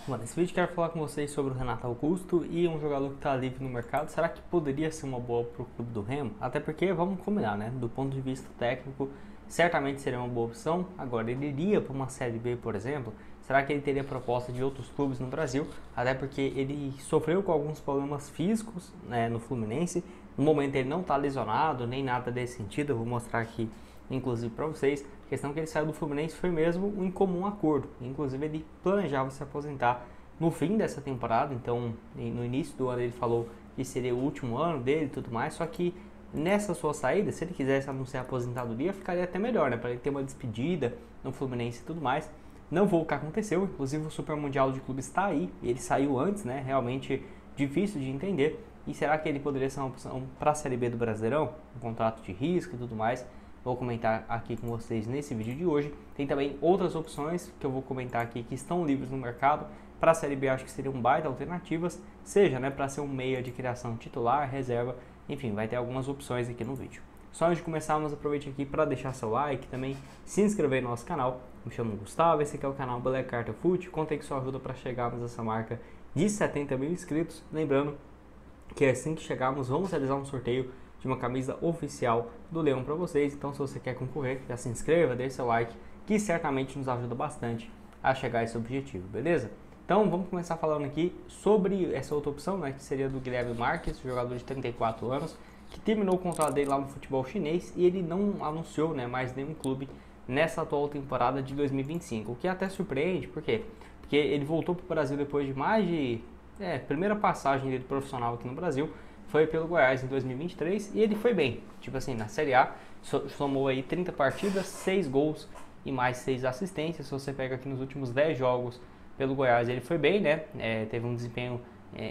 Bom, nesse vídeo quero falar com vocês sobre o Renato Augusto e um jogador que está livre no mercado. Será que poderia ser uma boa para o clube do Remo? Até porque, vamos combinar, né? Do ponto de vista técnico, certamente seria uma boa opção. Agora, ele iria para uma Série B, por exemplo? Será que ele teria proposta de outros clubes no Brasil? Até porque ele sofreu com alguns problemas físicos, né, no Fluminense. No momento ele não está lesionado, nem nada desse sentido. Eu vou mostrar aqui, inclusive, para vocês. A questão que ele saiu do Fluminense foi mesmo um incomum acordo. Inclusive, ele planejava se aposentar no fim dessa temporada. Então, no início do ano ele falou que seria o último ano dele e tudo mais. Só que nessa sua saída, se ele quisesse anunciar a aposentadoria, ficaria até melhor, né? Para ele ter uma despedida no Fluminense e tudo mais. Não foi o que aconteceu. Inclusive, o Super Mundial de Clubes está aí. Ele saiu antes, né? Realmente difícil de entender. E será que ele poderia ser uma opção para a Série B do Brasileirão? Um contrato de risco e tudo mais. Vou comentar aqui com vocês nesse vídeo de hoje. Tem também outras opções que eu vou comentar aqui que estão livres no mercado. Para a Série B acho que seriam baita alternativas, seja, né, para ser um meia de criação titular, reserva, enfim, vai ter algumas opções aqui no vídeo. Só antes de começarmos, aproveite aqui para deixar seu like, também se inscrever no nosso canal. Me chamo Gustavo, esse aqui é o canal Black Carta Foot, contei com sua ajuda para chegarmos a essa marca de 70 mil inscritos. Lembrando que assim que chegarmos, vamos realizar um sorteio de uma camisa oficial do Leão para vocês. Então, se você quer concorrer, já se inscreva, deixe seu like, que certamente nos ajuda bastante a chegar a esse objetivo, beleza? Então, vamos começar falando aqui sobre essa outra opção, né, que seria do Guilherme Marques, jogador de 34 anos, que terminou o contrato dele lá no futebol chinês e ele não anunciou, né, mais nenhum clube nessa atual temporada de 2025, o que até surpreende. Por quê? Porque ele voltou para o Brasil depois de mais de... primeira passagem dele profissional aqui no Brasil foi pelo Goiás em 2023 e ele foi bem. Tipo assim, na Série A, somou aí 30 partidas, 6 gols e mais 6 assistências. Se você pega aqui nos últimos 10 jogos pelo Goiás, ele foi bem, né? Teve um desempenho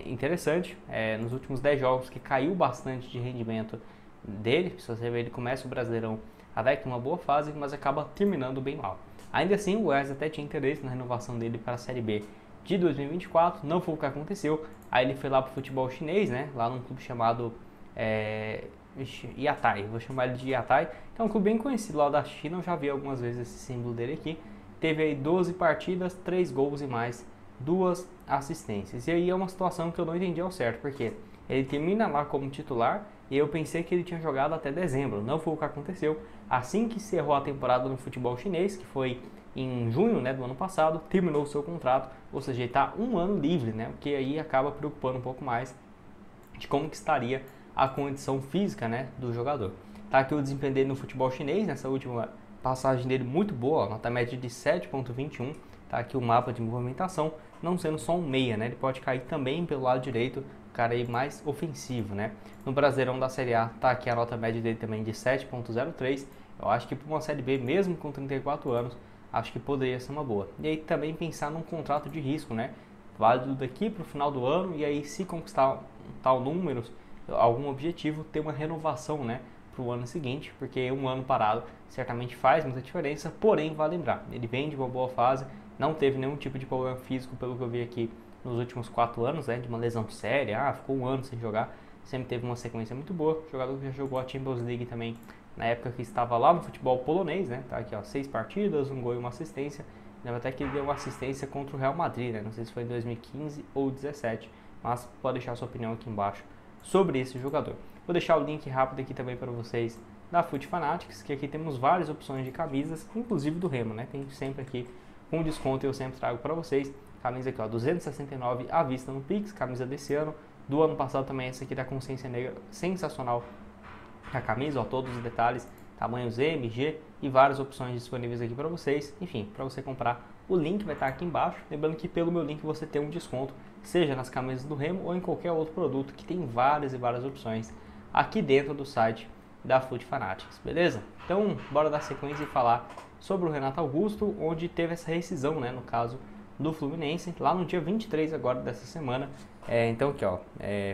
interessante. Nos últimos 10 jogos que caiu bastante de rendimento dele. Se você ver, ele começa o Brasileirão até que uma boa fase, mas acaba terminando bem mal. Ainda assim, o Goiás até tinha interesse na renovação dele para a Série B de 2024, não foi o que aconteceu. Aí ele foi lá pro futebol chinês, né? Lá num clube chamado Yatai, vou chamar ele de Yatai, que é um clube bem conhecido lá da China. Eu já vi algumas vezes esse símbolo dele aqui. Teve aí 12 partidas, 3 gols e mais 2 assistências. E aí é uma situação que eu não entendi ao certo, porque ele termina lá como titular e eu pensei que ele tinha jogado até dezembro. Não foi o que aconteceu. Assim que encerrou a temporada no futebol chinês, que foi em junho, né, do ano passado, terminou o seu contrato, ou seja, ele está um ano livre, né, o que aí acaba preocupando um pouco mais de como que estaria a condição física, né, do jogador. Tá aqui o desempenho dele no futebol chinês, nessa última passagem dele muito boa, nota média de 7.21, tá aqui o mapa de movimentação, não sendo só um meia, né, ele pode cair também pelo lado direito, cara aí mais ofensivo, né. No Brasileirão da Série A, tá aqui a nota média dele também de 7.03, eu acho que para uma Série B, mesmo com 34 anos, acho que poderia ser uma boa. E aí também pensar num contrato de risco, né? Válido daqui para o final do ano, e aí se conquistar tal número, algum objetivo, ter uma renovação, né, para o ano seguinte, porque um ano parado certamente faz muita diferença. Porém, vale lembrar, ele vem de uma boa fase, não teve nenhum tipo de problema físico, pelo que eu vi aqui nos últimos 4 anos, né, de uma lesão séria, ficou um ano sem jogar, sempre teve uma sequência muito boa. Jogador que já jogou a Champions League também na época que estava lá no futebol polonês, né? Tá aqui, ó, 6 partidas, um gol e uma assistência. Lembra até que ele deu uma assistência contra o Real Madrid, né? Não sei se foi em 2015 ou 2017, mas pode deixar sua opinião aqui embaixo sobre esse jogador. Vou deixar o link rápido aqui também para vocês da Foot Fanatics, que aqui temos várias opções de camisas, inclusive do Remo, né? Tem sempre aqui com desconto, eu sempre trago para vocês. Camisa aqui, ó, 269 à vista no Pix, camisa desse ano. Do ano passado também essa aqui da Consciência Negra, sensacional. A camisa, ó, todos os detalhes, tamanhos M, G e várias opções disponíveis aqui para vocês. Enfim, para você comprar, o link vai estar aqui embaixo. Lembrando que pelo meu link você tem um desconto, seja nas camisas do Remo ou em qualquer outro produto, que tem várias e várias opções aqui dentro do site da Foot Fanatics, beleza? Então, bora dar sequência e falar sobre o Renato Augusto, onde teve essa rescisão, né, no caso do Fluminense, lá no dia 23 agora dessa semana. Então aqui, ó,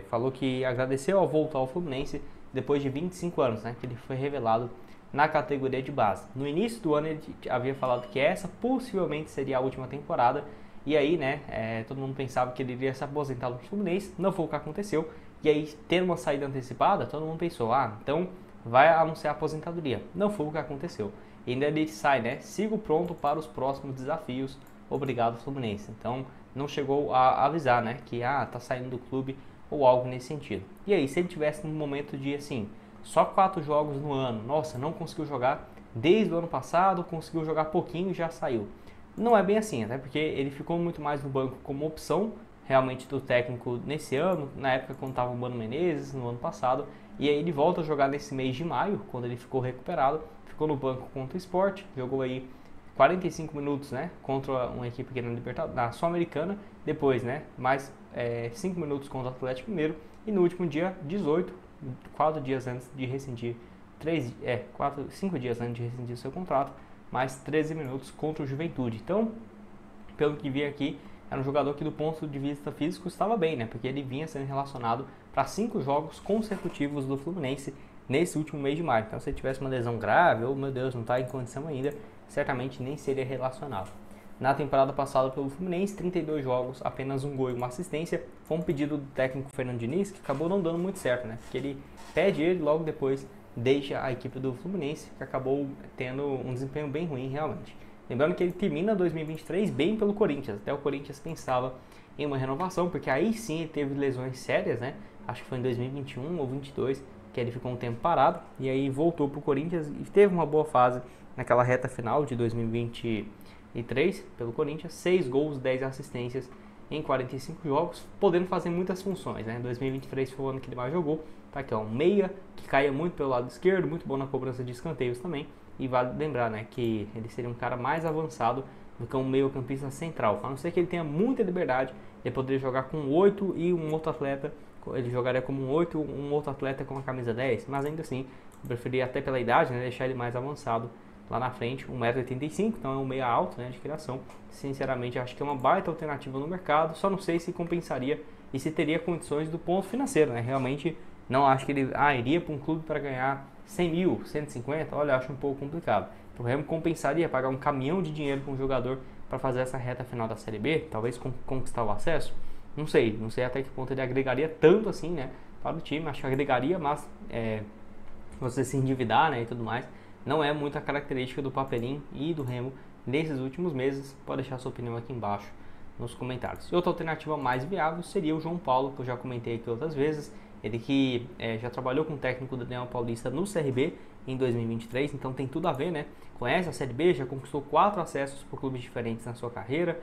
falou que agradeceu ao voltar ao Fluminense depois de 25 anos, né, que ele foi revelado na categoria de base. No início do ano ele havia falado que essa possivelmente seria a última temporada, e aí, né, todo mundo pensava que ele iria se aposentar no Fluminense, não foi o que aconteceu, e aí, tendo uma saída antecipada, todo mundo pensou, então vai anunciar a aposentadoria. Não foi o que aconteceu. E ainda ele sai, né, sigo pronto para os próximos desafios, obrigado Fluminense. Então não chegou a avisar, né, que tá saindo do clube ou algo nesse sentido. E aí, se ele tivesse num momento de assim, só 4 jogos no ano, nossa, não conseguiu jogar desde o ano passado, conseguiu jogar pouquinho e já saiu. Não é bem assim, até porque ele ficou muito mais no banco como opção realmente do técnico nesse ano, na época quando estava o Mano Menezes, no ano passado, e aí ele volta a jogar nesse mês de maio, quando ele ficou recuperado, ficou no banco contra o Sport, jogou aí 45 minutos, né, contra uma equipe que era na Sul-Americana, depois, né, mais 5 minutos contra o Atlético Mineiro, e no último dia 18, 4 dias antes de rescindir, 5 dias antes de rescindir o seu contrato, mais 13 minutos contra o Juventude. Então, pelo que vi aqui, era um jogador que do ponto de vista físico estava bem, né? Porque ele vinha sendo relacionado para 5 jogos consecutivos do Fluminense nesse último mês de maio. Então, se ele tivesse uma lesão grave, ou meu Deus, não está em condição ainda, certamente nem seria relacionado. Na temporada passada pelo Fluminense, 32 jogos, apenas um gol e uma assistência. Foi um pedido do técnico Fernando Diniz que acabou não dando muito certo, né? Porque ele pede ele, logo depois deixa a equipe do Fluminense, que acabou tendo um desempenho bem ruim realmente. Lembrando que ele termina 2023 bem pelo Corinthians, até o Corinthians pensava em uma renovação, porque aí sim ele teve lesões sérias, né? Acho que foi em 2021 ou 2022 que ele ficou um tempo parado, e aí voltou para o Corinthians e teve uma boa fase naquela reta final de 2023 pelo Corinthians, 6 gols, 10 assistências em 45 jogos, podendo fazer muitas funções, né? 2023 foi o ano que ele mais jogou, tá aqui ó, um meia que caía muito pelo lado esquerdo, muito bom na cobrança de escanteios também, e vale lembrar, né, que ele seria um cara mais avançado do que um meio-campista central, a não ser que ele tenha muita liberdade, ele poderia jogar com 8 e um outro atleta, ele jogaria como um 8 e um outro atleta com a camisa 10, mas ainda assim, eu preferia até pela idade, né, deixar ele mais avançado lá na frente, 1,85m, então é um meia alto, né, de criação. Sinceramente, acho que é uma baita alternativa no mercado, só não sei se compensaria e se teria condições do ponto financeiro, né, realmente não acho que ele iria para um clube para ganhar 100 mil, 150, olha, acho um pouco complicado. O Remo compensaria pagar um caminhão de dinheiro para um jogador para fazer essa reta final da Série B, talvez conquistar o acesso, não sei até que ponto ele agregaria tanto assim, né, para o time, acho que agregaria, mas você se endividar, né, e tudo mais, não é muita característica do Papelim e do Remo nesses últimos meses. Pode deixar sua opinião aqui embaixo nos comentários. E outra alternativa mais viável seria o João Paulo, que eu já comentei aqui outras vezes. Ele que já trabalhou com o técnico do Daniel Paulista no CRB em 2023, então tem tudo a ver, né? Conhece a Série B, já conquistou 4 acessos por clubes diferentes na sua carreira.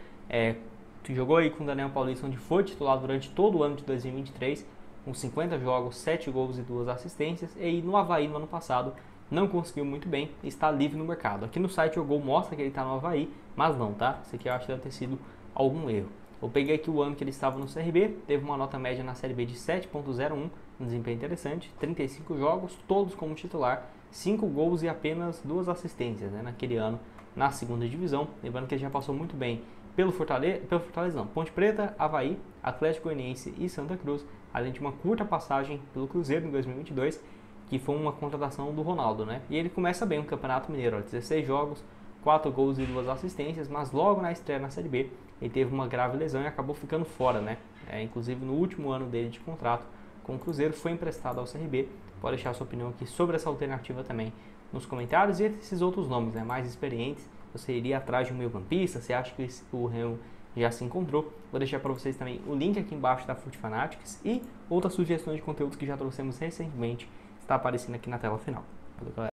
Jogou aí com o Daniel Paulista, onde foi titular durante todo o ano de 2023, com 50 jogos, 7 gols e 2 assistências. E aí no Avaí no ano passado não conseguiu muito bem, está livre no mercado. Aqui no site o Gol mostra que ele está no Avaí, mas não, tá? Isso aqui eu acho que deve ter sido algum erro. Eu peguei aqui o ano que ele estava no CRB, teve uma nota média na Série B de 7.01, um desempenho interessante, 35 jogos, todos como titular, 5 gols e apenas 2 assistências, né, naquele ano na segunda divisão. Lembrando que ele já passou muito bem pelo Fortaleza não, Ponte Preta, Avaí, Atlético Goianiense e Santa Cruz, além de uma curta passagem pelo Cruzeiro em 2022, que foi uma contratação do Ronaldo, né? E ele começa bem o Campeonato Mineiro, 16 jogos, 4 gols e 2 assistências, mas logo na estreia na Série B, ele teve uma grave lesão e acabou ficando fora, né? Inclusive no último ano dele de contrato com o Cruzeiro, foi emprestado ao CRB. Pode deixar a sua opinião aqui sobre essa alternativa também nos comentários. E esses outros nomes, né, mais experientes, você iria atrás de um meio-campista? Você acha que o Remo já se encontrou? Vou deixar para vocês também o link aqui embaixo da Fute Fanatics e outras sugestões de conteúdos que já trouxemos recentemente, está aparecendo aqui na tela final. Valeu, galera.